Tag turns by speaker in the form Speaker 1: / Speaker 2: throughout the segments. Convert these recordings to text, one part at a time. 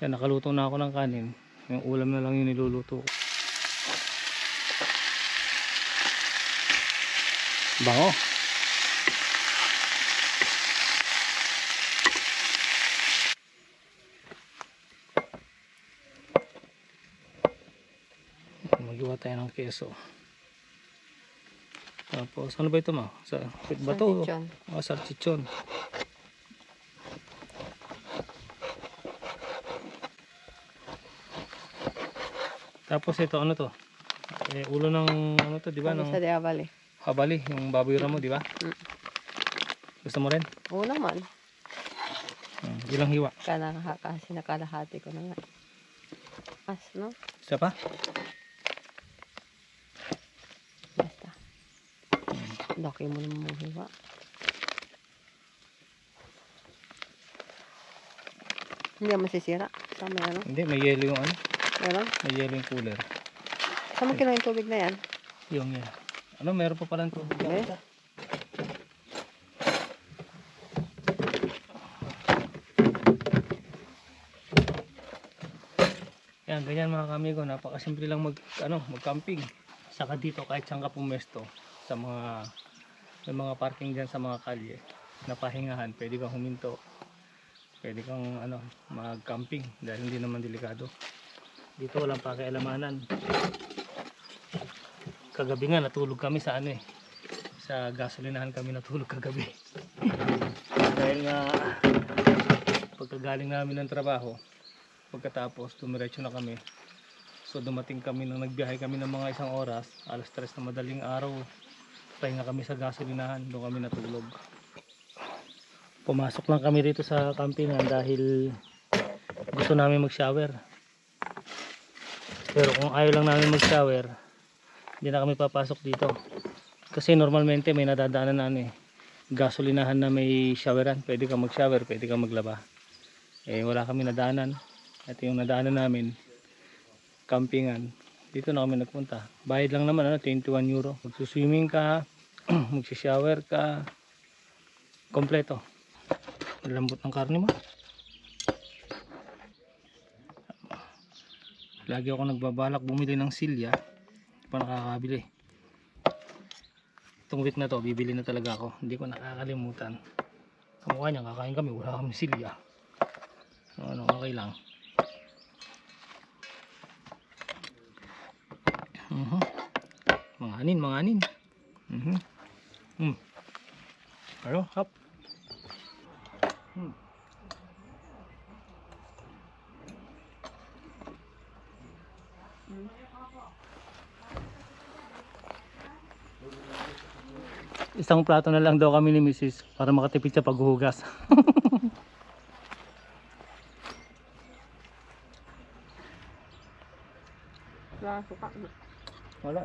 Speaker 1: Kaya nakaluto na ako ng kanin. Yung ulam na lang yung niluluto ko. Bango. Magiwa tayo ng keso. Tapos ano ba ito ma? Sa bato? Salchichon. Tapos ito ano to? Ulo ng ano to, di ba?
Speaker 2: Sa de habali.
Speaker 1: Habali, yung baboy ramo, di ba? Gusto mo rin?
Speaker 2: Oo naman.
Speaker 1: Ilang hiwa?
Speaker 2: Kasi nakalahati ko na nga. No?
Speaker 1: Isa pa?
Speaker 2: Basta. Laki mo naman mga hiwa. Hindi naman masisira. Sama yan, no?
Speaker 1: Hindi, may yelo yung ano.
Speaker 2: Meron?
Speaker 1: May yelo yung cooler.
Speaker 2: Saan mo kinuha yung tubig na yan?
Speaker 1: Yung yan. Ano, meron pa palang tubig.
Speaker 2: Okay.
Speaker 1: Yan, ganyan mga kamigo. Napakasimple lang mag-camping. Saka dito kahit saan ka pumesto sa may mga parking dyan sa mga kalye. Napahingahan, pwede kang huminto. Pwede kang mag-camping dahil hindi naman delikado. Dito walang pakialamanan. Kagabi nga natulog kami sa sa gasolinahan kami natulog kagabi. Dahil nga pagkagaling namin ng trabaho, pagkatapos dumiretso na kami. So dumating kami nang nagbiyahe kami ng mga 1 oras, alas 3 na madaling araw. Pahinga kami sa gasolinahan, doon kami natulog. Pumasok lang kami rito sa campingan dahil gusto namin mag-shower. Pero kung ayaw lang namin mag-shower, hindi na kami papasok dito. Kasi normalmente may nadadaanan na gasolinahan na may showeran. Pwede kang mag-shower, pwede kang maglaba. Wala kami nadaanan. Ito yung nadaanan namin, campingan. Dito na kami nagpunta. Bayad lang naman, 21 euro. Magsuswimming ka, magsishower ka, kompleto. Lambot ng karne mo. Lagi ako nagbabalak bumili ng silya. Hindi pa nakakabili. Itong week na to, bibili na talaga ako. Hindi ko nakakalimutan. Kamukha niya, kakain kami, wala kami silya. Okay lang. Mga anin. Ayo, hap. Isang plato na lang daw kami ni Mrs. para makatipid sa paghuhugas.
Speaker 2: Wala suka.
Speaker 1: Wala.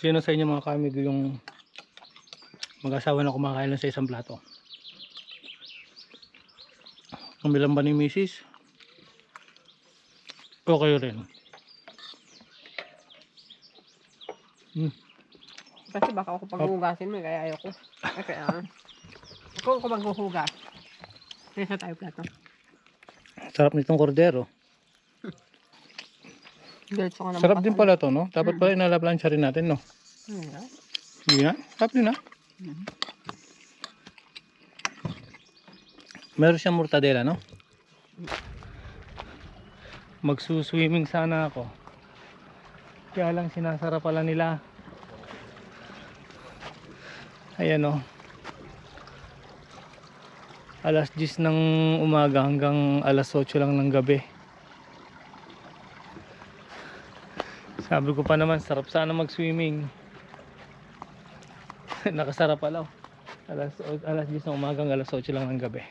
Speaker 1: Sino sa inyo mga kamigo yung mag-asawa na kumakain lang sa isang plato? Ang bilang ba ni Mrs.? O kayo rin?
Speaker 2: Kasi baka ako paghuhugasin mo, kaya ayoko. Kaya ako maghuhugas. Kaya tayo plato.
Speaker 1: Sarap nitong kordero. Sarap din pala to, no? Dapat pala inalaplansya rin natin, no? Hindi na? Sarap din, ha? Meron siyang mortadela, no? Magsuswimming sana ako. Kaya lang sinasara pala nila. Ayan, no? Alas 10 ng umaga hanggang alas 8 lang ng gabi. Sabi ko pa naman, sarap sana mag-swimming. Nakasara pala. Alas 10 ng umaga, alas 8 lang ng gabi.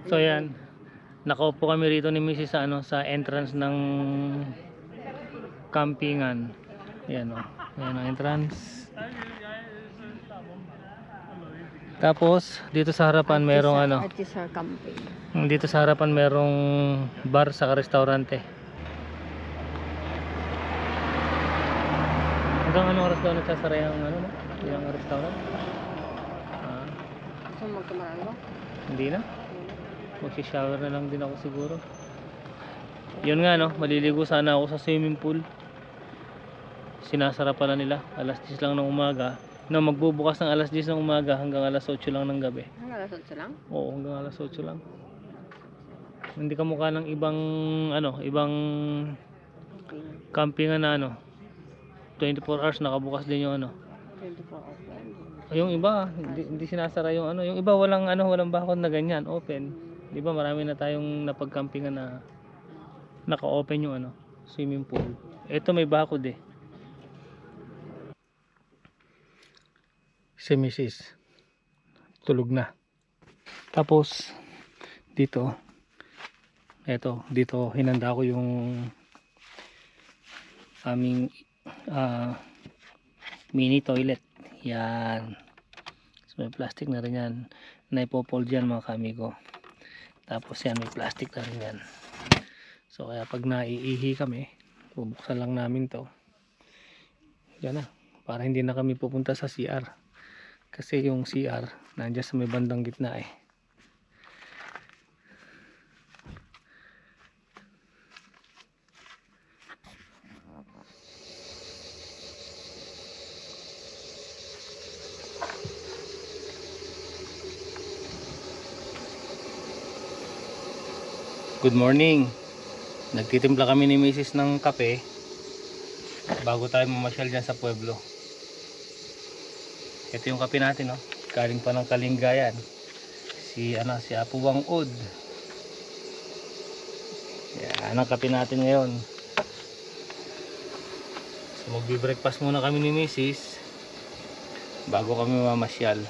Speaker 1: So yan, nakaupo kami rito ni Mrs. sa sa entrance ng campingan. Ayan o, ayan ang entrance. Tapos dito sa harapan merong
Speaker 2: Artisa camping.
Speaker 1: dito sa harapan merong bar sa restaurante. Hanggang anong oras daw nagsasara yung restaurant?
Speaker 2: Gusto mo magkamaraan mo?
Speaker 1: Hindi na. Magsishower na lang din ako siguro. Yun nga maliligo sana ako sa swimming pool. Sinasara pala nila alas 10 lang ng umaga. Magbubukas ng alas 10 ng umaga hanggang alas 8 lang ng gabi.
Speaker 2: Hanggang alas 8 lang?
Speaker 1: Oo, hanggang alas 8 lang. Hindi kamukha ng ibang campingan na 24 hours nakabukas din yung
Speaker 2: 24 hours lang.
Speaker 1: Yung iba hindi sinasara yung yung iba walang bakod na ganyan, open. 'Di ba marami na tayong napagcampingan na naka-open yung swimming pool. Ito may bakod eh. Si Mrs. tulog na. Tapos dito hinanda ko yung aming mini toilet. Yan. So, may plastic na rin yan. Naipopold yan mga kamigo. Tapos yan may plastic na rin yan. So kaya pag naiihi kami, bubuksan lang namin to. Yan na. Para hindi na kami pupunta sa CR. Kasi yung CR nandiyan sa may bandang gitna eh. Good morning. Nagtitimpla kami ni Mrs. ng kape bago tayo mamasyal dyan sa pueblo. Ito yung kape natin galing pa ng Kalingayan. Si Apo Wang Od. Yan ang kape natin ngayon. So magbi-breakfast muna kami ni Mrs. bago kami mamasyal.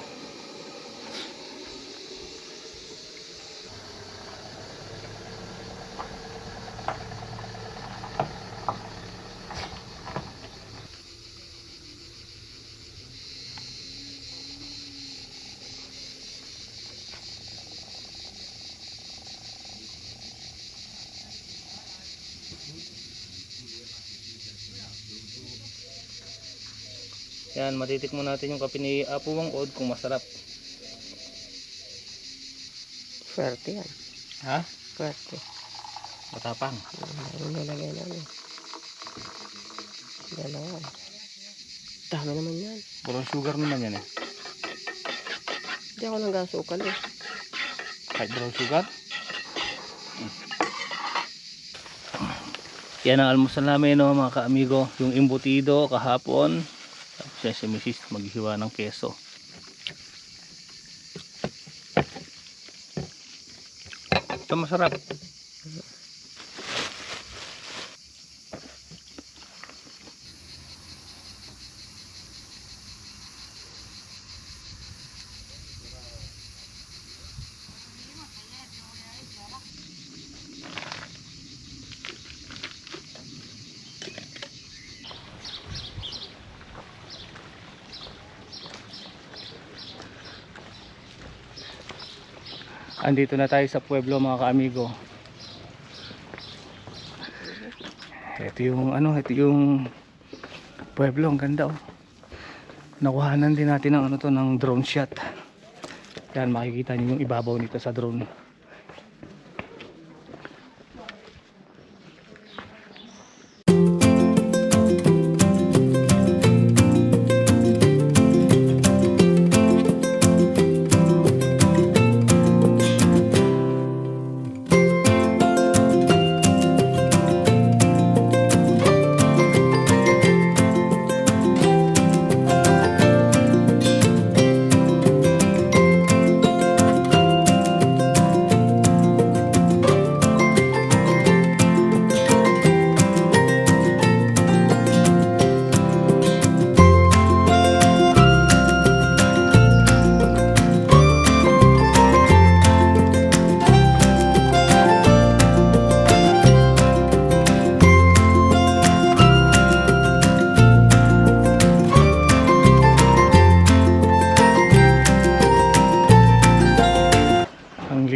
Speaker 1: Yan, matitikman natin yung kape ni Apo Wang Od kung masarap.
Speaker 2: Swerte yan.
Speaker 1: Ha?
Speaker 2: Swerte.
Speaker 1: Matapang.
Speaker 2: Mayroon nilagay namin. Dalawa. Dami naman yan.
Speaker 1: Brown sugar naman yan eh.
Speaker 2: Hindi ako nag-asukal eh.
Speaker 1: Kahit brown sugar. Yan ang almusal namin mga kaamigo. Yung embutido kahapon. Tapos yan si Mrs. maghiwa ng keso. Ito masarap. Andito na tayo sa pueblo mga kaamigo. Ito yung pueblo, ang ganda Nakuhanan din natin ng ng drone shot. Yan, makikita niyo yung ibabaw nito sa drone.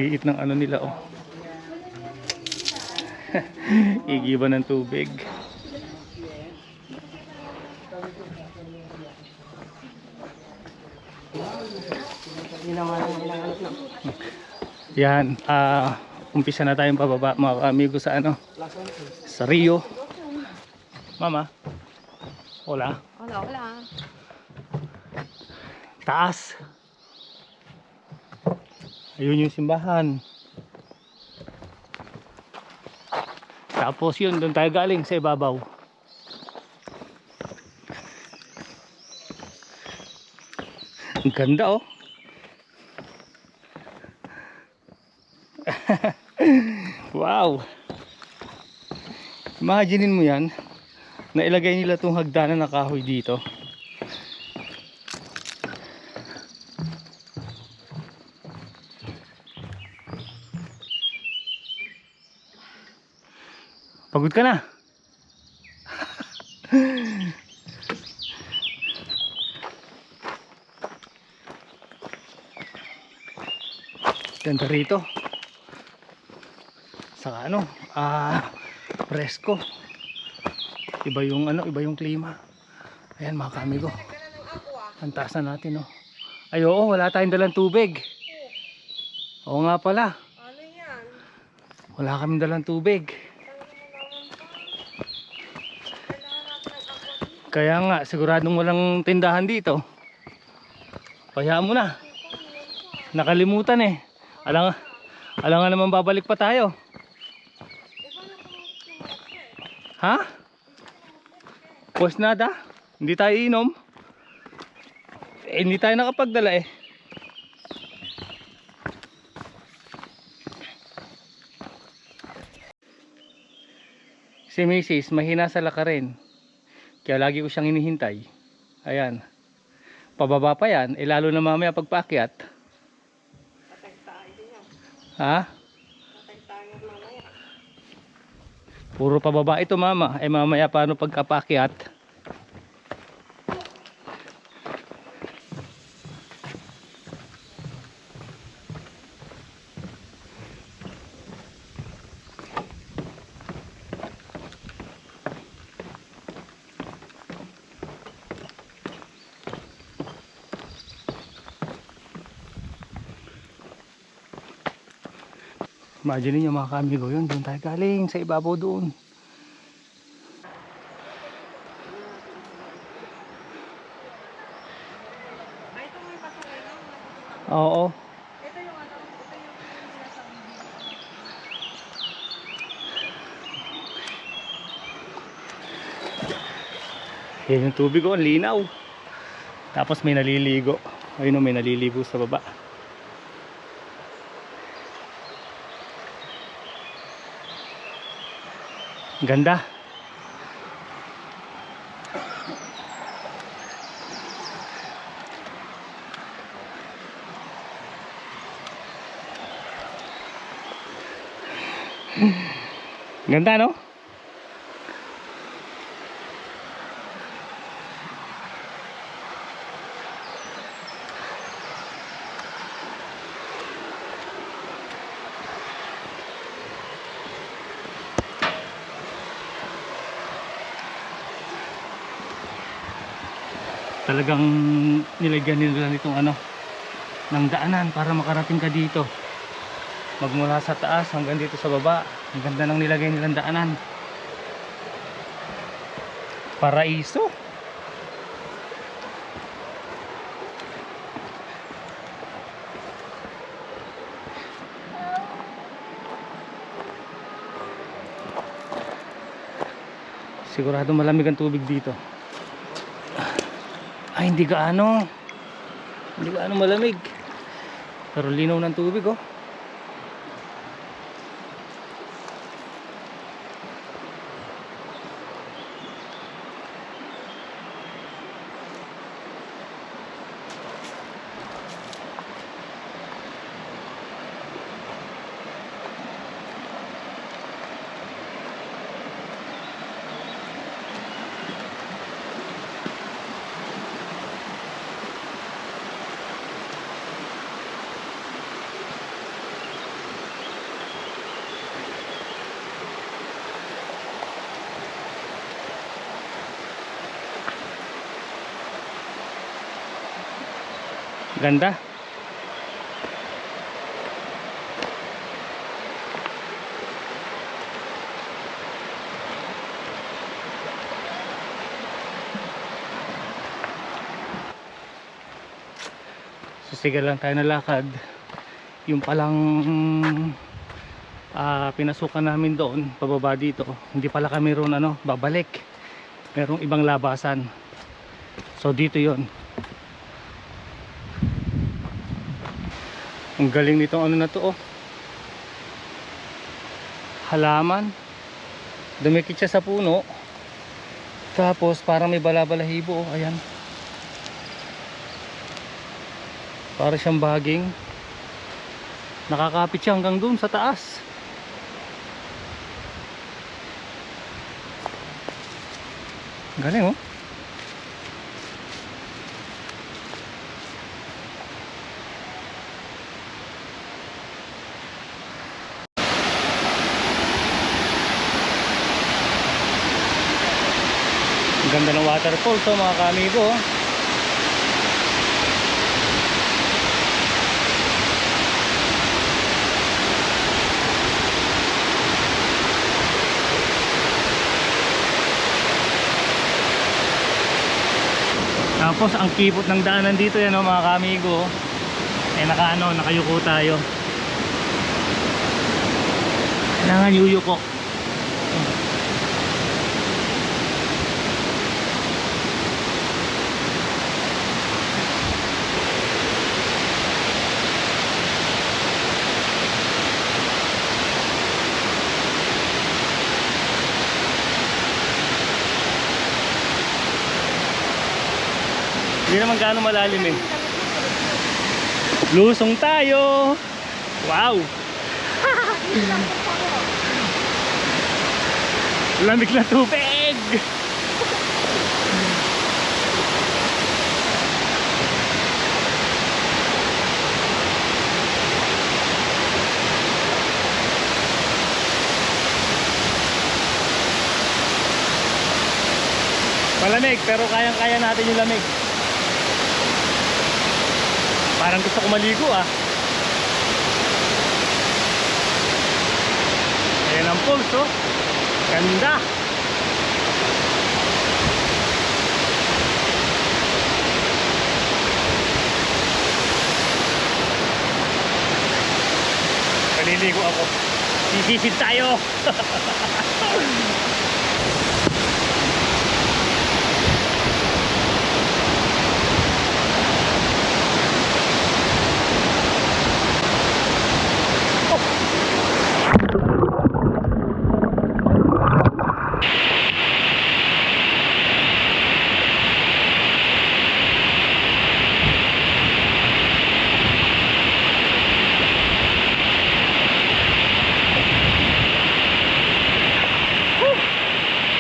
Speaker 1: liit ng ano nila oh. Igiba ng tubig.
Speaker 2: Hindi naman ang ilangan na.
Speaker 1: Yan, umpisa na tayong pababa mga amigo sa ano, sa Rio. Mama, wala.
Speaker 2: Wala.
Speaker 1: Taas. Ayun yung simbahan. Tapos yun, doon tayo galing sa ibabaw. Ang ganda oh. Wow. Imaginein mo yan, na ilagay nila itong hagdanan na kahoy dito. Pagod ka na? Ganda rito. Saka ano, presko. Iba yung ano, iba yung klima. Ayan mga kamigo. Ang taas na natin oh. Ay oo, wala tayong dalang tubig. Oo nga pala.
Speaker 2: Ano yan?
Speaker 1: Wala kaming dalang tubig. Kaya nga, siguradong walang tindahan dito. Kaya mo na. Nakalimutan eh. Alangan naman babalik pa tayo. Ha? Pues nada. Hindi tayo inom. Hindi tayo nakapagdala eh. Si Mrs. mahina sa lakarin. Kaya lagi ko siyang hinihintay. Ayan. Pababa pa yan. Eh lalo na mamaya pagpaakyat. Ha? Puro pababa ito mama. Eh mamaya paano pagkapaakyat? Imagine nyo mga kamigo yun, doon tayo galing sa ibabaw doon. Oo. Yan yung tubig oh, ang linaw. Tapos may naliligo. Ayun oh, may naliligo sa baba. Ganda. Ganda no? Talagang nilagyan nila nitong ano ng daanan para makarating ka dito, magmula sa taas hanggang dito sa baba. Ang ganda ng nilagay nilang daanan. Paraiso. Sigurado malamig ang tubig dito. Ay, hindi gaano malamig, pero linaw ng tubig oh. Ganda. Sisigal lang tayo na lakad. Yung palang pinasukan namin doon pababa dito, hindi pala kami roon babalik, merong ibang labasan. So dito yon. Ang galing nitong na to, halaman, dumikit siya sa puno, tapos parang may balabalahibo. Ayan, para siyang baging, nakakapit siya hanggang doon sa taas. Galing, oh. Ganda ng waterfall to, mga kamigo. Tapos ang kipot ng daanan dito yan, mga kamigo. Nakayuko tayo. Kailangan yuyuko. Hindi naman gaano malalim eh. Lusong tayo. Wow. Lamig na tubig. Malamig pero kayang-kaya natin yung lamig. Parang gusto ko maligo ah. Ayan ang pulse, oh. Ganda. Paliligo ako. Sisid tayo.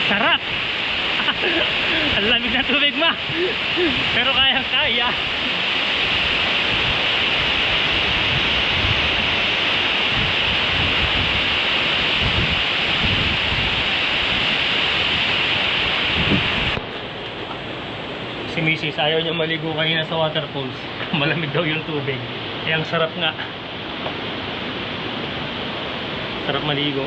Speaker 1: Sarap! Ang lamig ng tubig, ma! Pero kayang-kaya. Si Mrs. ayaw niya maligo kanina sa waterfalls. Malamig daw yung tubig. Kaya ang sarap nga. Sarap maligo.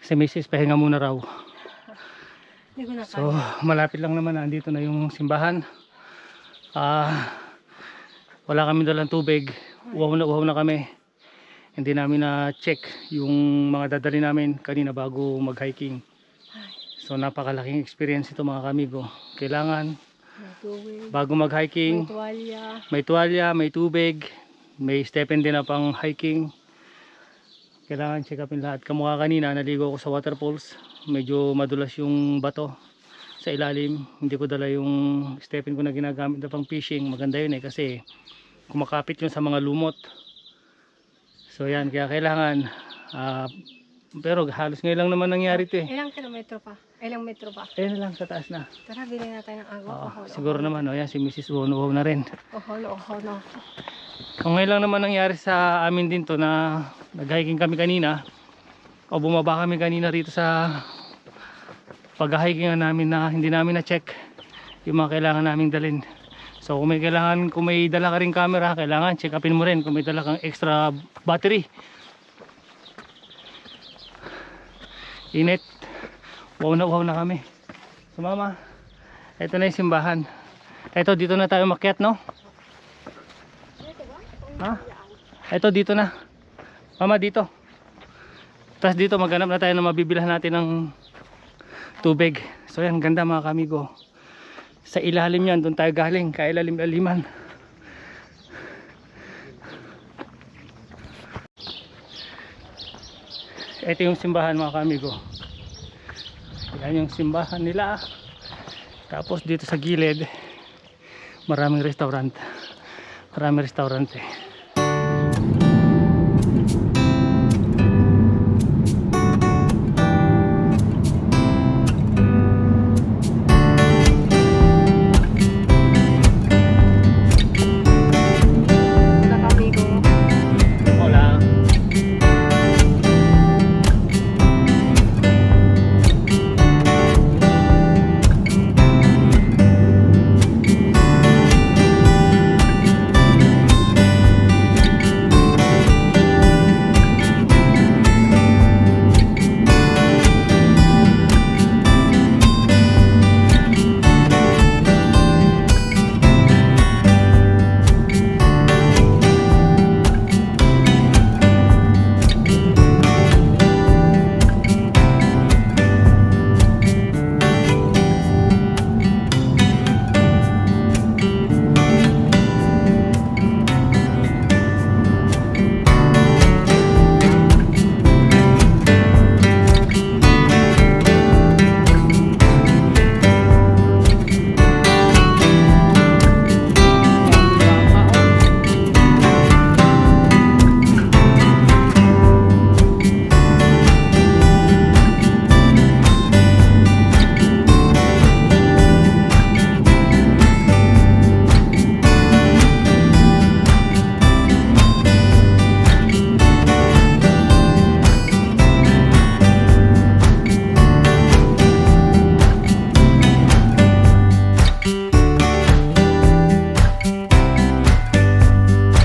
Speaker 1: Si Mrs. pahinga muna raw. So malapit lang naman, andito na yung simbahan. Wala kami dalang tubig. Uhaw na kami. Hindi namin na check yung mga dadali namin kanina bago mag hiking. So napakalaking experience ito, mga kamigo. Kailangan bago mag hiking may tuwalya, may tubig, may stepin din na pang hiking. Kailangan check upin lahat. Kamukha kanina, naligo ako sa waterfalls. Medyo madulas yung bato. sa ilalim. Hindi ko dala yung stepin ko na ginagamit na pang fishing. Maganda yun kasi kumakapit yun sa mga lumot. So yan, kaya kailangan pero halos ngayon lang naman nangyari ito
Speaker 2: Ilang kilometro pa? Ilang metro pa?
Speaker 1: Ayun na lang, sa taas na.
Speaker 2: Tara, bilhin natin ng agaw.
Speaker 1: Siguro naman, yan si Mrs. Wono na rin.
Speaker 2: Ohol.
Speaker 1: Kung ngayon lang naman nangyari sa amin din to na nag-hiking kami kanina o bumaba kami kanina rito sa pag-hiking namin na hindi namin na-check yung mga kailangan naming dalhin. So kung may dala ka rin camera, kailangan check upin mo rin kung may dala kang extra battery. Init. Wow na kami. So mama, ito na yung simbahan. Ito, dito na tayo makyat, no? Ha? Ito, dito na. Mama, dito. Tapos dito maghanap na tayo na mabibilhan natin ng tubig. So yan, ganda mga kamigo. Sa ilalim yan, doon tayo galing. Kailalim-laliman. Ito yung simbahan mga kamigo. Yan yung simbahan nila. Tapos dito sa gilid, maraming restaurant. Maraming restaurant eh.